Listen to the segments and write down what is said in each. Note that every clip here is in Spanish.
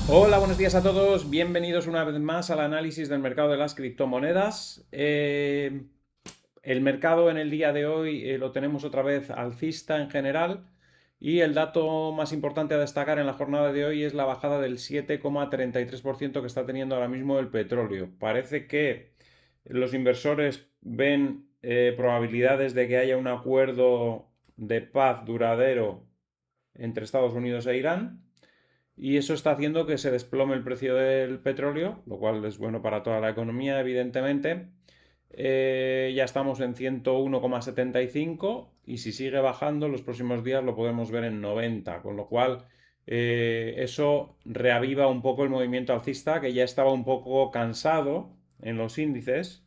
Hola, buenos días a todos. Bienvenidos una vez más al análisis del mercado de las criptomonedas. El mercado en el día de hoy lo tenemos otra vez alcista en general y el dato más importante a destacar en la jornada de hoy es la bajada del 7,33% que está teniendo ahora mismo el petróleo. Parece que los inversores ven probabilidades de que haya un acuerdo de paz duradero entre Estados Unidos e Irán. Y eso está haciendo que se desplome el precio del petróleo, lo cual es bueno para toda la economía, evidentemente. Ya estamos en 101,75 y si sigue bajando los próximos días lo podemos ver en 90, con lo cual eso reaviva un poco el movimiento alcista que ya estaba un poco cansado en los índices,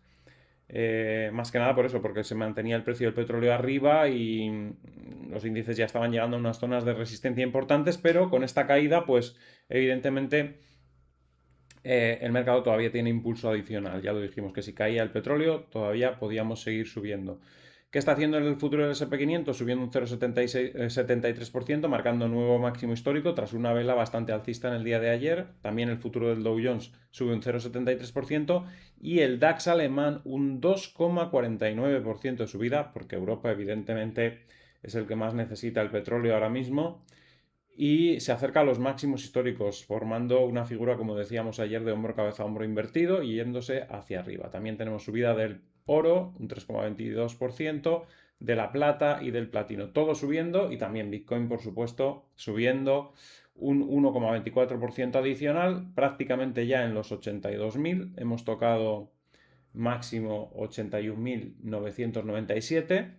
más que nada por eso, porque se mantenía el precio del petróleo arriba y los índices ya estaban llegando a unas zonas de resistencia importantes, pero con esta caída, pues evidentemente el mercado todavía tiene impulso adicional. Ya lo dijimos que si caía el petróleo, todavía podíamos seguir subiendo. ¿Qué está haciendo el futuro del SP500? Subiendo un 0,73%, marcando nuevo máximo histórico tras una vela bastante alcista en el día de ayer. También el futuro del Dow Jones sube un 0,73% y el DAX alemán un 2,49% de subida, porque Europa evidentemente es el que más necesita el petróleo ahora mismo y se acerca a los máximos históricos, formando una figura, como decíamos ayer, de hombro cabeza hombro invertido y yéndose hacia arriba. También tenemos subida del oro, un 3,22%, de la plata y del platino, todo subiendo, y también Bitcoin, por supuesto, subiendo un 1,24% adicional, prácticamente ya en los 82.000, hemos tocado máximo 81.997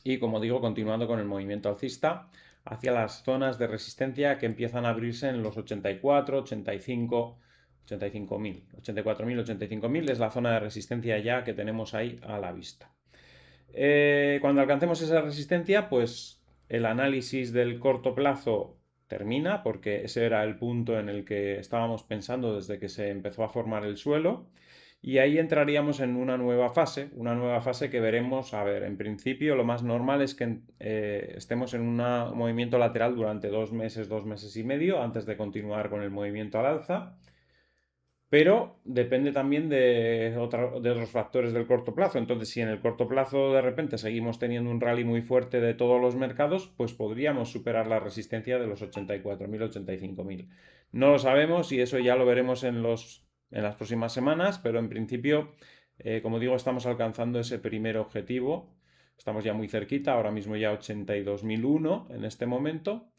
y como digo, continuando con el movimiento alcista hacia las zonas de resistencia que empiezan a abrirse en los 84, 85, 85.000. 84.000, 85.000 es la zona de resistencia ya que tenemos ahí a la vista. Cuando alcancemos esa resistencia, pues el análisis del corto plazo termina, porque ese era el punto en el que estábamos pensando desde que se empezó a formar el suelo. Y ahí entraríamos en una nueva fase que veremos, a ver, en principio lo más normal es que estemos en un movimiento lateral durante 2 meses y medio, antes de continuar con el movimiento al alza. Pero depende también de otros factores del corto plazo. Entonces, si en el corto plazo de repente seguimos teniendo un rally muy fuerte de todos los mercados, pues podríamos superar la resistencia de los 84.000, 85.000. No lo sabemos y eso ya lo veremos en las próximas semanas, pero en principio, como digo, estamos alcanzando ese primer objetivo. Estamos ya muy cerquita, ahora mismo ya 82.001 en este momento.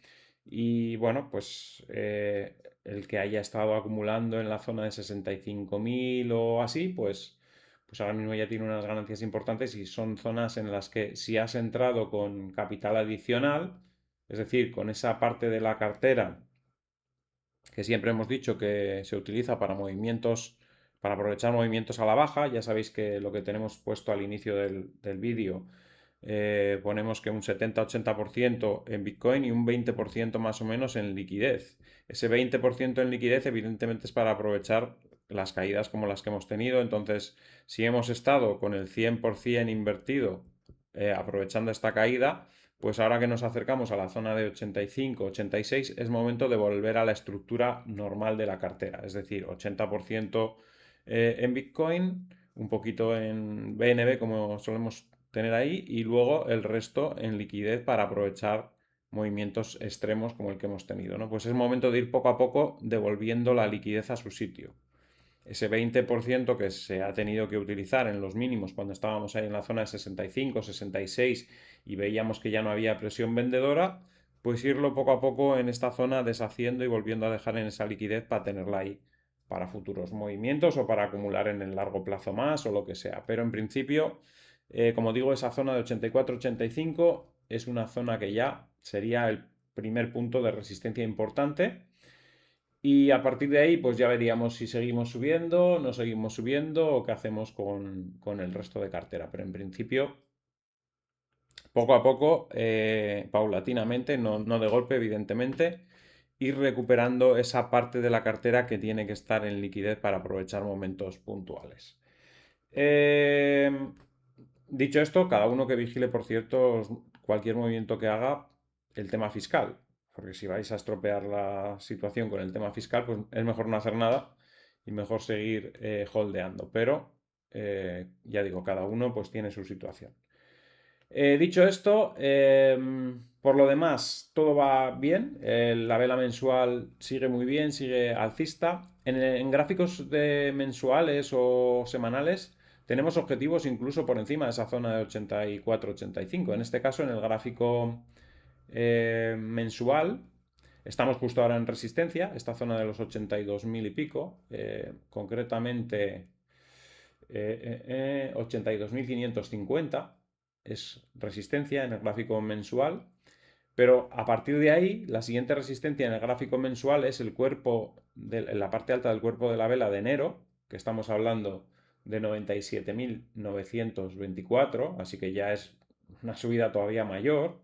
Y bueno, pues el que haya estado acumulando en la zona de 65.000 o así, pues ahora mismo ya tiene unas ganancias importantes y son zonas en las que si has entrado con capital adicional, es decir, con esa parte de la cartera que siempre hemos dicho que se utiliza para movimientos, para aprovechar movimientos a la baja, ya sabéis que lo que tenemos puesto al inicio del vídeo ponemos que un 70-80% en Bitcoin y un 20% más o menos en liquidez. Ese 20% en liquidez evidentemente es para aprovechar las caídas como las que hemos tenido. Entonces, si hemos estado con el 100% invertido aprovechando esta caída, pues ahora que nos acercamos a la zona de 85-86 es momento de volver a la estructura normal de la cartera. Es decir, 80% en Bitcoin, un poquito en BNB como solemos tener ahí y luego el resto en liquidez para aprovechar movimientos extremos como el que hemos tenido, ¿no? Pues es momento de ir poco a poco devolviendo la liquidez a su sitio. Ese 20% que se ha tenido que utilizar en los mínimos cuando estábamos ahí en la zona de 65, 66 y veíamos que ya no había presión vendedora, pues irlo poco a poco en esta zona deshaciendo y volviendo a dejar en esa liquidez para tenerla ahí para futuros movimientos o para acumular en el largo plazo más o lo que sea. Pero en principio, como digo, esa zona de 84-85 es una zona que ya sería el primer punto de resistencia importante. Y a partir de ahí, pues ya veríamos si seguimos subiendo, no seguimos subiendo o qué hacemos con el resto de cartera. Pero en principio, poco a poco, paulatinamente, no de golpe, evidentemente, ir recuperando esa parte de la cartera que tiene que estar en liquidez para aprovechar momentos puntuales. Eh, Dicho esto, cada uno que vigile, por cierto, cualquier movimiento que haga, el tema fiscal. porque si vais a estropear la situación con el tema fiscal, pues es mejor no hacer nada y mejor seguir holdeando. Pero ya digo, cada uno pues tiene su situación. Dicho esto, por lo demás, todo va bien. La vela mensual sigue muy bien, sigue alcista. En gráficos mensuales o semanales tenemos objetivos incluso por encima de esa zona de 84-85. En este caso, en el gráfico mensual, estamos justo ahora en resistencia, esta zona de los 82.000 y pico, concretamente 82.550 es resistencia en el gráfico mensual, pero a partir de ahí, la siguiente resistencia en el gráfico mensual es el cuerpo, en la parte alta del cuerpo de la vela de enero, que estamos hablando de 97.924, así que ya es una subida todavía mayor.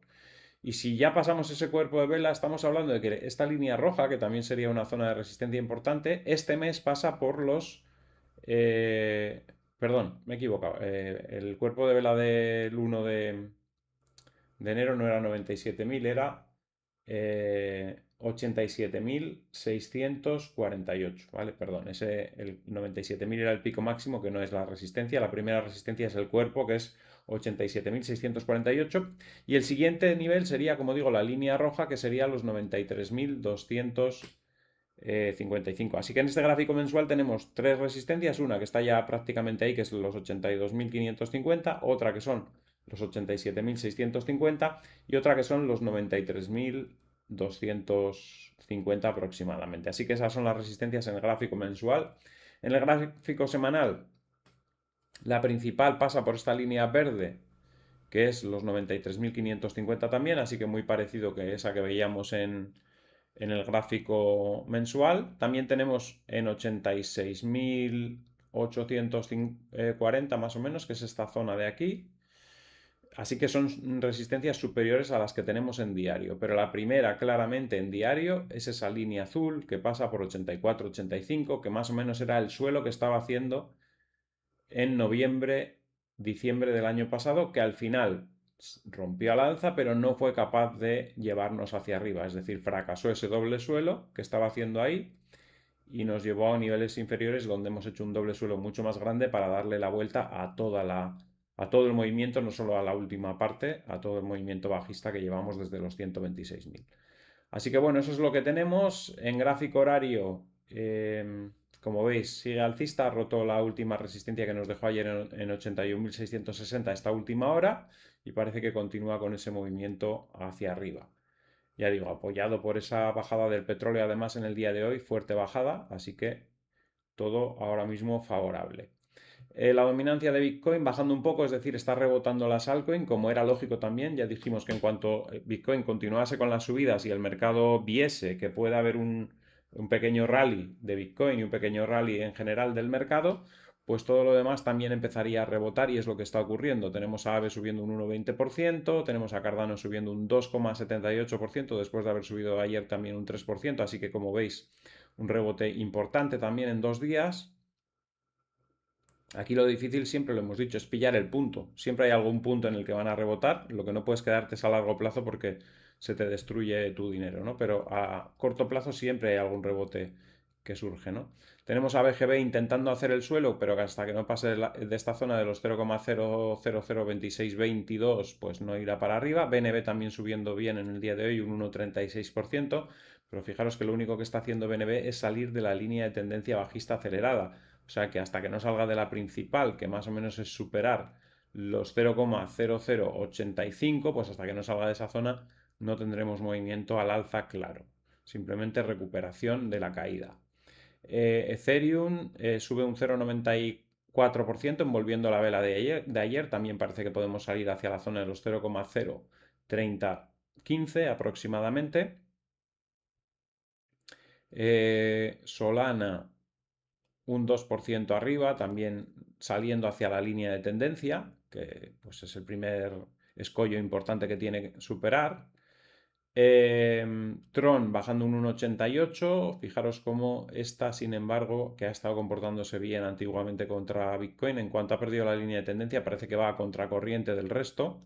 Y si ya pasamos ese cuerpo de vela, estamos hablando de que esta línea roja, que también sería una zona de resistencia importante, este mes pasa por los perdón, me he equivocado. El cuerpo de vela del 1 de enero no era 97.000, era 87.648, ¿vale? Perdón, el 97.000 era el pico máximo, que no es la resistencia. La primera resistencia es el cuerpo, que es 87.648. Y el siguiente nivel sería, como digo, la línea roja, que sería los 93.255. Así que en este gráfico mensual tenemos tres resistencias, una que está ya prácticamente ahí, que es los 82.550, otra que son los 87.650 y otra que son los 93.250 aproximadamente. Así que esas son las resistencias en el gráfico mensual. En el gráfico semanal, la principal pasa por esta línea verde, que es los 93.550 también, así que muy parecido que esa que veíamos en el gráfico mensual. También tenemos en 86.840 más o menos, que es esta zona de aquí. Así que son resistencias superiores a las que tenemos en diario. Pero la primera claramente en diario es esa línea azul que pasa por 84-85, que más o menos era el suelo que estaba haciendo en noviembre, diciembre del año pasado, que al final rompió al alza, pero no fue capaz de llevarnos hacia arriba. Es decir, fracasó ese doble suelo que estaba haciendo ahí y nos llevó a niveles inferiores donde hemos hecho un doble suelo mucho más grande para darle la vuelta a a todo el movimiento, no solo a la última parte, a todo el movimiento bajista que llevamos desde los 126.000. Así que bueno, eso es lo que tenemos. En gráfico horario, como veis, sigue alcista, ha roto la última resistencia que nos dejó ayer en 81.660 esta última hora y parece que continúa con ese movimiento hacia arriba. Ya digo, apoyado por esa bajada del petróleo además en el día de hoy, fuerte bajada, así que todo ahora mismo favorable. La dominancia de Bitcoin bajando un poco, es decir, está rebotando las altcoins, como era lógico también. Ya dijimos que en cuanto Bitcoin continuase con las subidas y el mercado viese que puede haber un pequeño rally de Bitcoin y un pequeño rally en general del mercado, pues todo lo demás también empezaría a rebotar y es lo que está ocurriendo. Tenemos a AVE subiendo un 1,20%, tenemos a Cardano subiendo un 2,78% después de haber subido ayer también un 3%, así que como veis, un rebote importante también en 2 días. Aquí lo difícil, siempre lo hemos dicho, es pillar el punto. Siempre hay algún punto en el que van a rebotar. Lo que no puedes quedarte es a largo plazo porque se te destruye tu dinero, ¿no? Pero a corto plazo siempre hay algún rebote que surge, ¿no? Tenemos a BGB intentando hacer el suelo, pero que hasta que no pase de esta zona de los 0,0002622, pues no irá para arriba. BNB también subiendo bien en el día de hoy, un 1,36%. Pero fijaros que lo único que está haciendo BNB es salir de la línea de tendencia bajista acelerada. O sea que hasta que no salga de la principal, que más o menos es superar los 0,0085, pues hasta que no salga de esa zona no tendremos movimiento al alza claro. Simplemente recuperación de la caída. Ethereum sube un 0,94% envolviendo la vela de ayer. También parece que podemos salir hacia la zona de los 0,03015 aproximadamente. Solana un 2% arriba, también saliendo hacia la línea de tendencia, que pues es el primer escollo importante que tiene que superar. Tron bajando un 1,88. Fijaros cómo esta, sin embargo, que ha estado comportándose bien antiguamente contra Bitcoin, en cuanto ha perdido la línea de tendencia, parece que va a contracorriente del resto.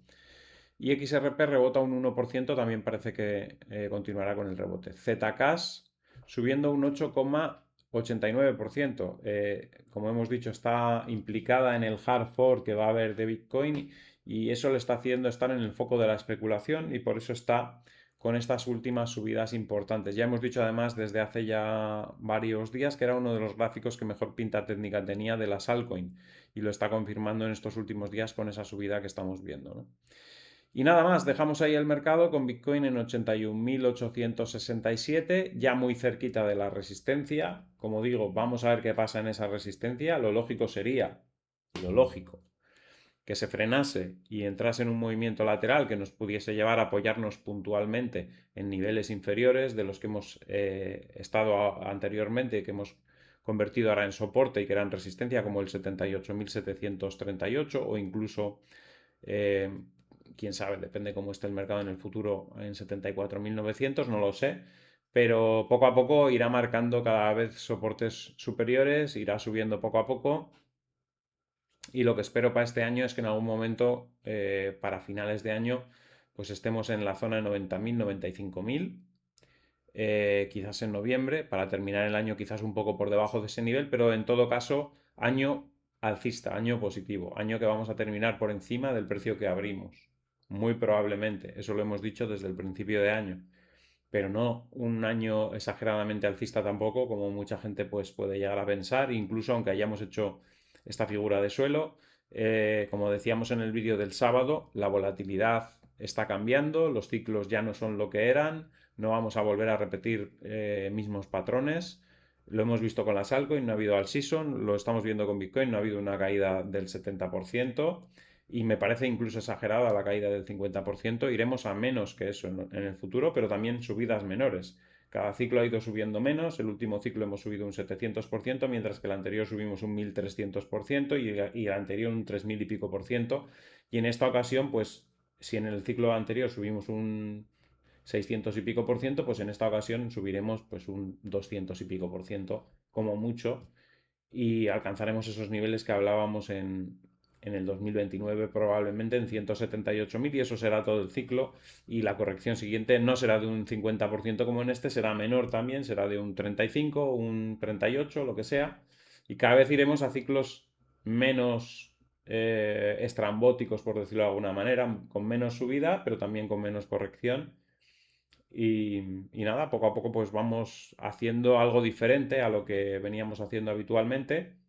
Y XRP rebota un 1%, también parece que continuará con el rebote. Zcash subiendo un 8,89%. Como hemos dicho, está implicada en el hard fork que va a haber de Bitcoin y eso le está haciendo estar en el foco de la especulación y por eso está con estas últimas subidas importantes. Ya hemos dicho además desde hace ya varios días que era uno de los gráficos que mejor pinta técnica tenía de las altcoin y lo está confirmando en estos últimos días con esa subida que estamos viendo, ¿no? Y nada más, dejamos ahí el mercado con Bitcoin en 81.867, ya muy cerquita de la resistencia. Como digo, vamos a ver qué pasa en esa resistencia. Lo lógico sería, lo lógico, que se frenase y entrase en un movimiento lateral que nos pudiese llevar a apoyarnos puntualmente en niveles inferiores de los que hemos estado anteriormente, que hemos convertido ahora en soporte y que eran resistencia, como el 78.738 o incluso eh, quién sabe, depende cómo esté el mercado en el futuro en 74.900, no lo sé. Pero poco a poco irá marcando cada vez soportes superiores, irá subiendo poco a poco. Y lo que espero para este año es que en algún momento, para finales de año, pues estemos en la zona de 90.000, 95.000. Quizás en noviembre, para terminar el año quizás un poco por debajo de ese nivel, pero en todo caso, año alcista, año positivo, año que vamos a terminar por encima del precio que abrimos. Muy probablemente, eso lo hemos dicho desde el principio de año, pero no un año exageradamente alcista tampoco, como mucha gente pues puede llegar a pensar, incluso aunque hayamos hecho esta figura de suelo. Como decíamos en el vídeo del sábado, la volatilidad está cambiando, los ciclos ya no son lo que eran, no vamos a volver a repetir mismos patrones. Lo hemos visto con las altcoins, no ha habido all season, lo estamos viendo con Bitcoin, no ha habido una caída del 70% y me parece incluso exagerada la caída del 50%. Iremos a menos que eso en el futuro, pero también subidas menores. Cada ciclo ha ido subiendo menos, el último ciclo hemos subido un 700%, mientras que el anterior subimos un 1.300% y el anterior un 3.000 y pico por ciento. Y en esta ocasión, pues si en el ciclo anterior subimos un 600 y pico por ciento, pues en esta ocasión subiremos pues un 200 y pico por ciento como mucho y alcanzaremos esos niveles que hablábamos en el 2029 probablemente en 178.000 y eso será todo el ciclo y la corrección siguiente no será de un 50% como en este, será menor también, será de un 35, un 38, lo que sea y cada vez iremos a ciclos menos estrambóticos por decirlo de alguna manera, con menos subida pero también con menos corrección y nada, poco a poco pues vamos haciendo algo diferente a lo que veníamos haciendo habitualmente.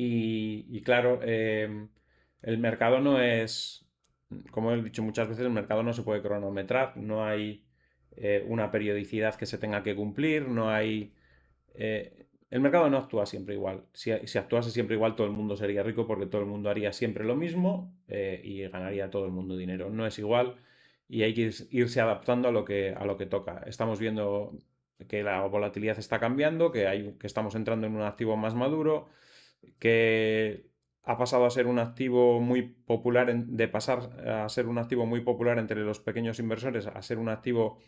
Y claro, el mercado no es, como he dicho muchas veces, el mercado no se puede cronometrar, no hay una periodicidad que se tenga que cumplir, no hay... el mercado no actúa siempre igual. Si actuase siempre igual, todo el mundo sería rico porque todo el mundo haría siempre lo mismo y ganaría todo el mundo dinero. No es igual y hay que irse adaptando a lo que toca. Estamos viendo que la volatilidad está cambiando, que estamos entrando en un activo más maduro, que ha pasado a ser un activo muy popular, de pasar a ser un activo muy popular entre los pequeños inversores a ser un activo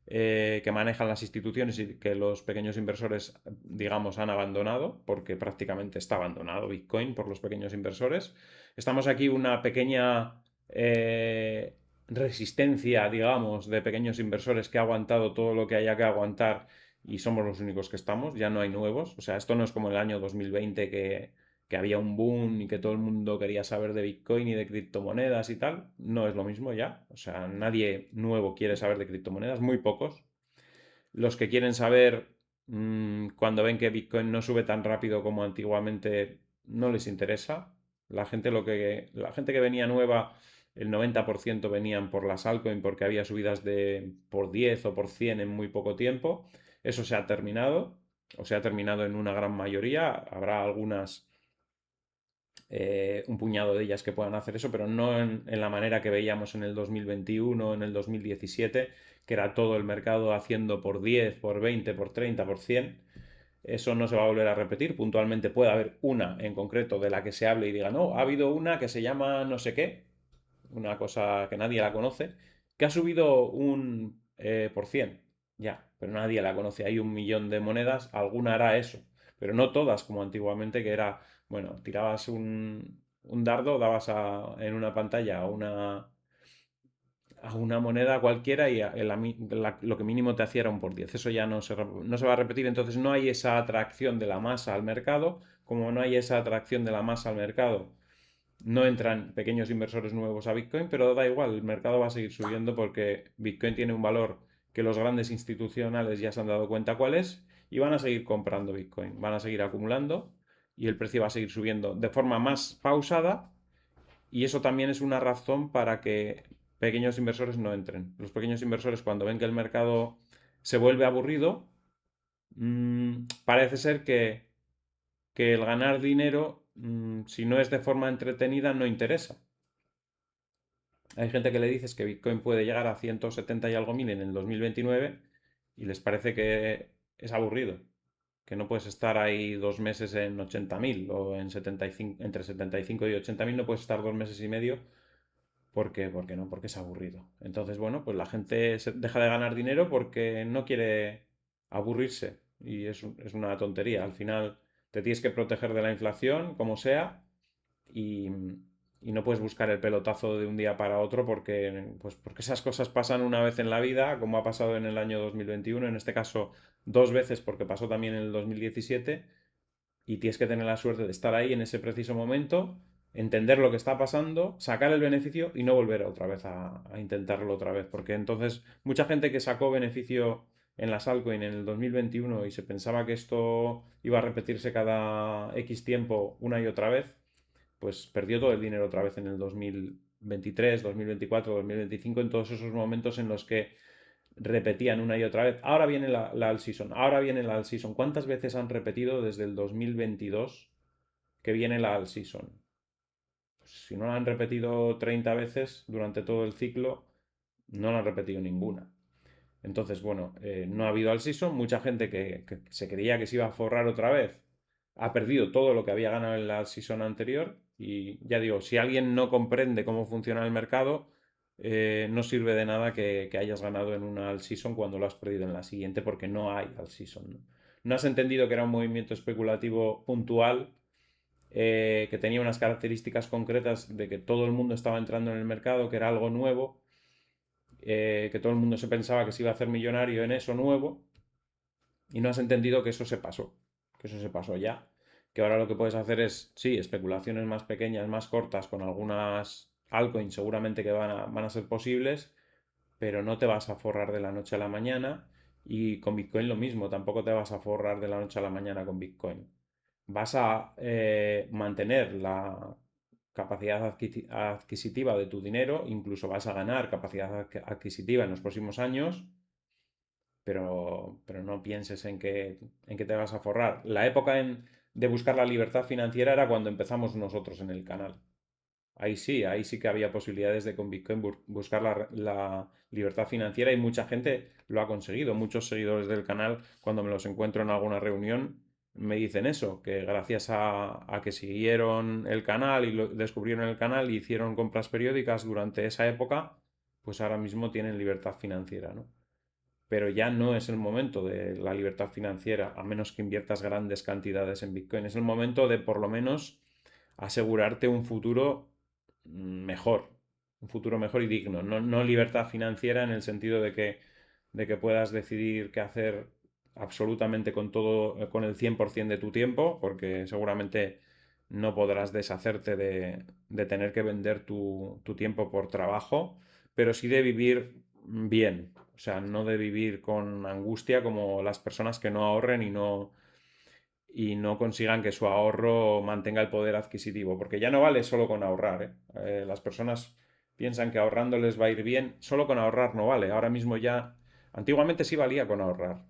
que manejan las instituciones y que los pequeños inversores, digamos, han abandonado, porque prácticamente está abandonado Bitcoin por los pequeños inversores. Estamos aquí una pequeña resistencia, digamos, de pequeños inversores que ha aguantado todo lo que haya que aguantar y somos los únicos que estamos, ya no hay nuevos. O sea, esto no es como el año 2020 que había un boom y que todo el mundo quería saber de Bitcoin y de criptomonedas y tal. No es lo mismo ya. O sea, nadie nuevo quiere saber de criptomonedas, muy pocos. Los que quieren saber cuando ven que Bitcoin no sube tan rápido como antiguamente, no les interesa. La gente que venía nueva, el 90% venían por las altcoin porque había subidas de por 10 o por 100 en muy poco tiempo. Eso se ha terminado, o se ha terminado en una gran mayoría. Habrá algunas un puñado de ellas que puedan hacer eso, pero no en la manera que veíamos en el 2021, en el 2017, que era todo el mercado haciendo por 10, por 20, por 30, por 100. Eso no se va a volver a repetir. Puntualmente puede haber una en concreto de la que se hable y diga, no, ha habido una que se llama no sé qué, una cosa que nadie la conoce, que ha subido un por cien. Ya, pero nadie la conoce. Hay 1 millón de monedas, alguna hará eso. Pero no todas, como antiguamente, que era, bueno, tirabas un dardo, dabas en una pantalla a una a una moneda cualquiera y lo que mínimo te hacía era un por 10. Eso ya no se va a repetir, entonces no hay esa atracción de la masa al mercado. Como no hay esa atracción de la masa al mercado, no entran pequeños inversores nuevos a Bitcoin, pero da igual, el mercado va a seguir subiendo porque Bitcoin tiene un valor que los grandes institucionales ya se han dado cuenta cuál es y van a seguir comprando Bitcoin, van a seguir acumulando y el precio va a seguir subiendo de forma más pausada, y eso también es una razón para que pequeños inversores no entren. Los pequeños inversores, cuando ven que el mercado se vuelve aburrido, parece ser que el ganar dinero, si no es de forma entretenida, no interesa. Hay gente que le dices que Bitcoin puede llegar a 170 y algo mil en el 2029 y les parece que es aburrido, que no puedes estar ahí 2 meses en 80.000 o en 75, entre 75 y 80.000 no puedes estar 2 meses y medio. ¿Por qué? Porque no, porque es aburrido. Entonces, bueno, pues la gente deja de ganar dinero porque no quiere aburrirse. Y es una tontería. Al final te tienes que proteger de la inflación, como sea, y, y no puedes buscar el pelotazo de un día para otro porque esas cosas pasan una vez en la vida, como ha pasado en el año 2021, en este caso 2 veces porque pasó también en el 2017, y tienes que tener la suerte de estar ahí en ese preciso momento, entender lo que está pasando, sacar el beneficio y no volver otra vez a intentarlo otra vez. Porque entonces mucha gente que sacó beneficio en las altcoin en el 2021 y se pensaba que esto iba a repetirse cada X tiempo una y otra vez, pues perdió todo el dinero otra vez en el 2023, 2024, 2025, en todos esos momentos en los que repetían una y otra vez. Ahora viene la all season, ahora viene la all season. ¿Cuántas veces han repetido desde el 2022 que viene la all season? Pues si no la han repetido 30 veces durante todo el ciclo, no la han repetido ninguna. Entonces, bueno, no ha habido all season. Mucha gente que se creía que se iba a forrar otra vez ha perdido todo lo que había ganado en la all season anterior. Y ya digo, si alguien no comprende cómo funciona el mercado, no sirve de nada que hayas ganado en una all season cuando lo has perdido en la siguiente, porque no hay all season. No has entendido que era un movimiento especulativo puntual, que tenía unas características concretas de que todo el mundo estaba entrando en el mercado, que era algo nuevo, que todo el mundo se pensaba que se iba a hacer millonario en eso nuevo, y no has entendido que eso se pasó ya. Que ahora lo que puedes hacer es, sí, especulaciones más pequeñas, más cortas, con algunas altcoins seguramente que van a ser posibles, pero no te vas a forrar de la noche a la mañana. Y con Bitcoin lo mismo, tampoco te vas a forrar de la noche a la mañana con Bitcoin. Vas a mantener la capacidad adquisitiva de tu dinero, incluso vas a ganar capacidad adquisitiva en los próximos años, pero no pienses en que te vas a forrar. La época de buscar la libertad financiera era cuando empezamos nosotros en el canal. Ahí sí que había posibilidades de con Bitcoin buscar la libertad financiera, y mucha gente lo ha conseguido. Muchos seguidores del canal, cuando me los encuentro en alguna reunión, me dicen eso, que gracias a que siguieron el canal y descubrieron el canal y hicieron compras periódicas durante esa época, pues ahora mismo tienen libertad financiera, ¿no? Pero ya no es el momento de la libertad financiera, a menos que inviertas grandes cantidades en Bitcoin. Es el momento de por lo menos asegurarte un futuro mejor, un futuro mejor y digno. No libertad financiera en el sentido de que puedas decidir qué hacer absolutamente con todo, con el 100% de tu tiempo, porque seguramente no podrás deshacerte de tener que vender tu tiempo por trabajo, pero sí de vivir bien. O sea, no de vivir con angustia como las personas que no ahorren y no consigan que su ahorro mantenga el poder adquisitivo, porque ya no vale solo con ahorrar, ¿eh? Las personas piensan que ahorrando les va a ir bien, solo con ahorrar no vale. Ahora mismo ya, antiguamente sí valía con ahorrar.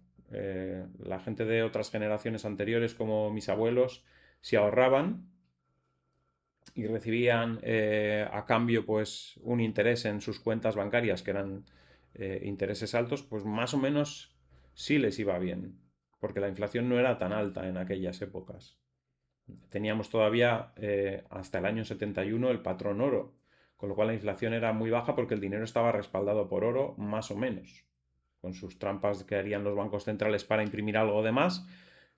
La gente de otras generaciones anteriores, como mis abuelos, si ahorraban y recibían a cambio pues un interés en sus cuentas bancarias, que eran intereses altos, pues más o menos sí les iba bien, porque la inflación no era tan alta en aquellas épocas. Teníamos todavía hasta el año 71 el patrón oro, con lo cual la inflación era muy baja porque el dinero estaba respaldado por oro, más o menos, con sus trampas que harían los bancos centrales para imprimir algo de más,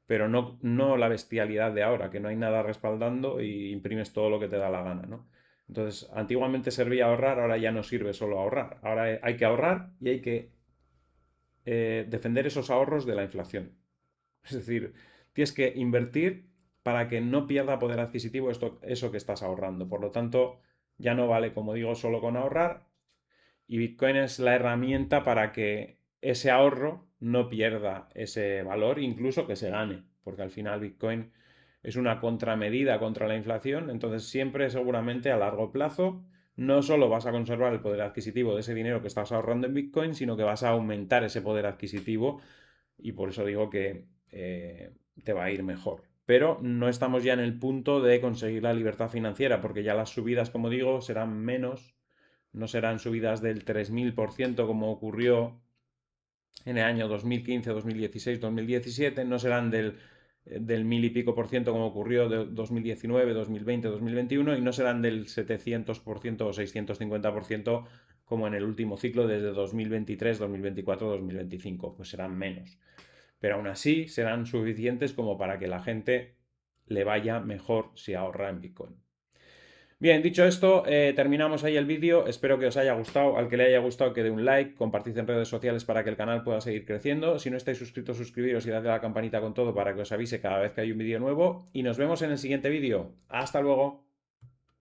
pero no la bestialidad de ahora, que no hay nada respaldando y imprimes todo lo que te da la gana, ¿no? Entonces, antiguamente servía ahorrar, ahora ya no sirve solo ahorrar. Ahora hay que ahorrar y hay que defender esos ahorros de la inflación. Es decir, tienes que invertir para que no pierda poder adquisitivo eso que estás ahorrando. Por lo tanto, ya no vale, como digo, solo con ahorrar. Y Bitcoin es la herramienta para que ese ahorro no pierda ese valor, incluso que se gane. Porque al final Bitcoin es una contramedida contra la inflación. Entonces siempre seguramente a largo plazo no solo vas a conservar el poder adquisitivo de ese dinero que estás ahorrando en Bitcoin, sino que vas a aumentar ese poder adquisitivo y por eso digo que te va a ir mejor. Pero no estamos ya en el punto de conseguir la libertad financiera, porque ya las subidas, como digo, serán menos, no serán subidas del 3000% como ocurrió en el año 2015, 2016, 2017, no serán del 1000 y pico por ciento como ocurrió de 2019, 2020, 2021 y no serán del 700% o 650% como en el último ciclo desde 2023, 2024, 2025, pues serán menos, pero aún así serán suficientes como para que la gente le vaya mejor si ahorra en Bitcoin. Bien, dicho esto, terminamos ahí el vídeo. Espero que os haya gustado. Al que le haya gustado, que dé un like, compartid en redes sociales para que el canal pueda seguir creciendo. Si no estáis suscritos, suscribiros y dadle a la campanita con todo para que os avise cada vez que hay un vídeo nuevo. Y nos vemos en el siguiente vídeo. Hasta luego.